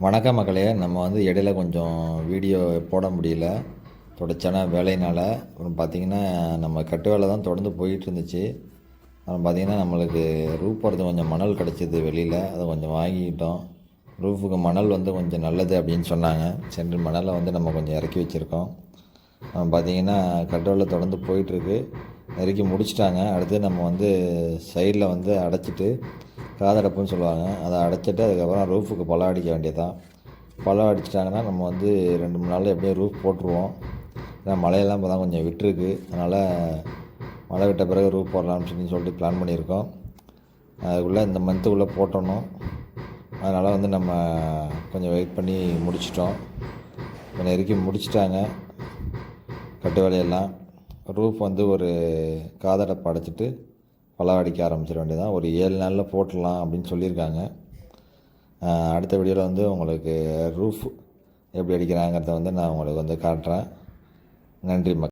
வணக்கம் மக்களே. நம்ம இடையில கொஞ்சம் வீடியோ போட முடியல, தொடர்ச்சியான வேலையினால். அப்புறம் பார்த்திங்கன்னா நம்ம கட்டு வேலை தான் தொடர்ந்து போயிட்டு இருந்துச்சு. அப்புறம் பார்த்திங்கன்னா நம்மளுக்கு ரூஃப் போடுறது கொஞ்சம் மணல் கிடச்சிது வெளியில், அதை கொஞ்சம் வாங்கிக்கிட்டோம். ரூஃபுக்கு மணல் கொஞ்சம் நல்லது அப்படின்னு சொன்னாங்க. சென்று மணலை நம்ம கொஞ்சம் இறக்கி வச்சுருக்கோம். பார்த்திங்கன்னா கட்டு வேலை தொடர்ந்து போயிட்டுருக்கு, இறக்கி முடிச்சிட்டாங்க. அடுத்து நம்ம சைடில் அடைச்சிட்டு, காதடப்புன்னு சொல்லுவாங்க, அதை அடைச்சிட்டு அதுக்கப்புறம் ரூஃபுக்கு பலம் அடிக்க வேண்டியதான். பலம் அடிச்சிட்டாங்கன்னா நம்ம 2-3 நாளில் எப்படியும் ரூஃப் போட்டுருவோம். ஏன்னா மழையெல்லாம் இப்போ தான் கொஞ்சம் விட்டுருக்கு, அதனால் மழை விட்ட பிறகு ரூஃப் போடலாம்னு சொல்லிட்டு பிளான் பண்ணியிருக்கோம். அதுக்குள்ளே இந்த மந்த்துக்குள்ளே போட்டணும். அதனால் நம்ம கொஞ்சம் வெயிட் பண்ணி முடிச்சிட்டோம். கொஞ்சம் நெருக்கி முடிச்சிட்டாங்க கட்டு வேலையெல்லாம். ரூஃப் ஒரு காதடப்பு அடைச்சிட்டு பலம் அடிக்க ஆரம்பிச்சிட வேண்டியதான். ஒரு 7 நாளில் போட்டுடலாம் அப்படின்னு சொல்லியிருக்காங்க. அடுத்த வீடியோவில் உங்களுக்கு ரூஃப் எப்படி அடிக்கிறாங்கிறத நான் உங்களுக்கு காட்டுறேன். நன்றி.